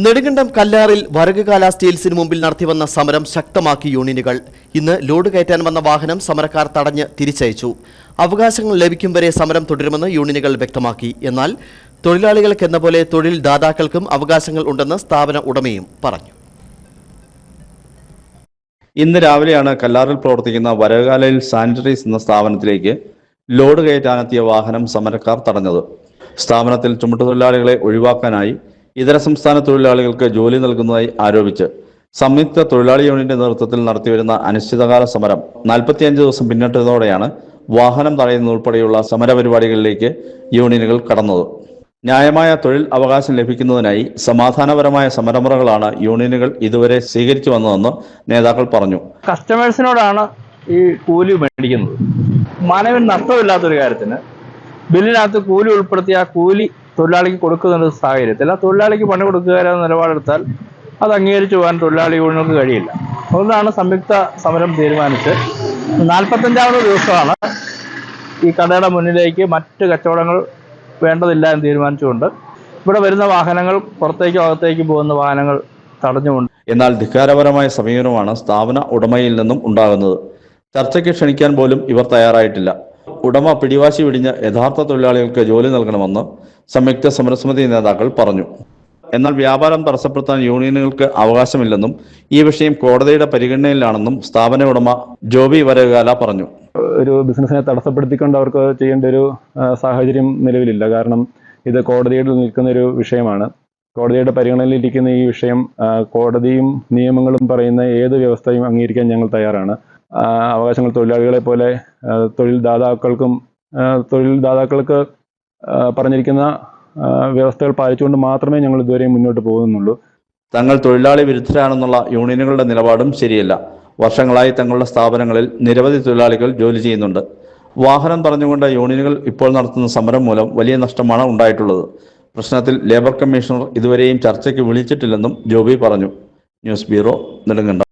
നെടുങ്കണ്ടം കല്ലാറിൽ വരകുകാല സ്റ്റീൽസിന് മുമ്പിൽ നടത്തിവന്ന സമരം ശക്തമാക്കി യൂണിയനുകൾ. ഇന്ന് ലോഡ് കയറ്റാൻ വന്ന വാഹനം സമരക്കാർ തടഞ്ഞ് തിരിച്ചയച്ചു. അവകാശങ്ങൾ ലഭിക്കും വരെ സമരം തുടരുമെന്ന് യൂണിയനുകൾ വ്യക്തമാക്കി. എന്നാൽ തൊഴിലാളികൾക്കെന്ന പോലെ തൊഴിൽ ദാതാക്കൾക്കും അവകാശങ്ങൾ ഉണ്ടെന്ന് സ്ഥാപന ഉടമയും പറഞ്ഞു. ഇന്ന് രാവിലെയാണ് കല്ലാറിൽ പ്രവർത്തിക്കുന്ന വരകുകാലയിൽ സാനിറ്ററീസ് എന്ന സ്ഥാപനത്തിലേക്ക് ലോഡ് കയറ്റാനെത്തിയ വാഹനം സമരക്കാർ തടഞ്ഞത്. സ്ഥാപനത്തിൽ ചുമട്ടുതൊഴിലാളികളെ ഒഴിവാക്കാനായി ഇതര സംസ്ഥാന തൊഴിലാളികൾക്ക് ജോലി നൽകുന്നതായി ആരോപിച്ച് സംയുക്ത തൊഴിലാളി യൂണിയന്റെ നേതൃത്വത്തിൽ നടത്തിവരുന്ന അനിശ്ചിതകാല സമരം 45 ദിവസം പിന്നിട്ടതോടെയാണ് വാഹനം തടയുന്നതുൾപ്പെടെയുള്ള സമരപരിപാടികളിലേക്ക് യൂണിയനുകൾ കടന്നത്. ന്യായമായ തൊഴിൽ അവകാശം ലഭിക്കുന്നതിനായി സമാധാനപരമായ സമരമുറകളാണ് യൂണിയനുകൾ ഇതുവരെ സ്വീകരിച്ചു വന്നതെന്ന് നേതാക്കൾ പറഞ്ഞു. കസ്റ്റമേഴ്സിനോടാണ് ഈ കൂലി മേടിക്കുന്നത്. മാനവൻ നഷ്ടമില്ലാത്തൊരു കാര്യത്തിന് ബില്ലിനകത്ത് കൂലി ഉൾപ്പെടുത്തിയ കൂലി തൊഴിലാളിക്ക് കൊടുക്കുന്ന സാഹചര്യത്തിൽ ആ തൊഴിലാളിക്ക് പണി കൊടുക്കുക എന്ന നിലപാടെടുത്താൽ അത് അംഗീകരിച്ചു പോകാൻ തൊഴിലാളി യൂണിയനുകൾക്ക് കഴിയില്ല. അതുകൊണ്ടാണ് സംയുക്ത സമരം തീരുമാനിച്ച് 45ാമത് ദിവസമാണ് ഈ കടയുടെ മുന്നിലേക്ക് മറ്റ് കച്ചവടങ്ങൾ വേണ്ടതില്ല എന്ന് തീരുമാനിച്ചുകൊണ്ട് ഇവിടെ വരുന്ന വാഹനങ്ങൾ പുറത്തേക്കും അകത്തേക്കും പോകുന്ന വാഹനങ്ങൾ തടഞ്ഞുകൊണ്ട്. എന്നാൽ ധിക്കാരപരമായ സമീപനമാണ് സ്ഥാപന ഉടമയിൽ നിന്നും ഉണ്ടാകുന്നത്. ചർച്ചയ്ക്ക് ക്ഷണിക്കാൻ പോലും ഇവർ തയ്യാറായിട്ടില്ല. ഉടമ പിടിവാശി പിടിഞ്ഞ് യഥാർത്ഥ തൊഴിലാളികൾക്ക് ജോലി നൽകണമെന്ന് സംയുക്ത സമരസമിതി നേതാക്കൾ പറഞ്ഞു. എന്നാൽ വ്യാപാരം തടസ്സപ്പെടുത്താൻ യൂണിയനുകൾക്ക് അവകാശമില്ലെന്നും ഈ വിഷയം കോടതിയുടെ പരിഗണനയിലാണെന്നും സ്ഥാപന ഉടമ ജോബി വരകുകാല പറഞ്ഞു. ഒരു ബിസിനസ്സിനെ തടസ്സപ്പെടുത്തിക്കൊണ്ട് അവർക്ക് ചെയ്യേണ്ട ഒരു സാഹചര്യം നിലവിലില്ല. കാരണം ഇത് കോടതിയിൽ നിൽക്കുന്ന ഒരു വിഷയമാണ്. കോടതിയുടെ പരിഗണനയിലിരിക്കുന്ന ഈ വിഷയം കോടതിയും നിയമങ്ങളും പറയുന്ന ഏത് വ്യവസ്ഥയും അംഗീകരിക്കാൻ ഞങ്ങൾ തയ്യാറാണ്. അവകാശങ്ങൾ തൊഴിലാളികളെ പോലെ തൊഴിൽ ദാതാക്കൾക്ക് പറഞ്ഞിരിക്കുന്ന വ്യവസ്ഥകൾ പാലിച്ചുകൊണ്ട് മാത്രമേ ഞങ്ങൾ ഇതുവരെ മുന്നോട്ട് പോകുന്നുള്ളൂ. തങ്ങൾ തൊഴിലാളി വിരുദ്ധരാണെന്നുള്ള യൂണിയനുകളുടെ നിലപാടും ശരിയല്ല. വർഷങ്ങളായി തങ്ങളുടെ സ്ഥാപനങ്ങളിൽ നിരവധി തൊഴിലാളികൾ ജോലി ചെയ്യുന്നുണ്ട്. വാഹനം തടഞ്ഞുകൊണ്ട് യൂണിയനുകൾ ഇപ്പോൾ നടത്തുന്ന സമരം മൂലം വലിയ നഷ്ടമാണ് ഉണ്ടായിട്ടുള്ളത്. പ്രശ്നത്തിൽ ലേബർ കമ്മീഷണർ ഇതുവരെയും ചർച്ചയ്ക്ക് വിളിച്ചിട്ടില്ലെന്നും ജോബി പറഞ്ഞു. News bureau, Nedumkandam.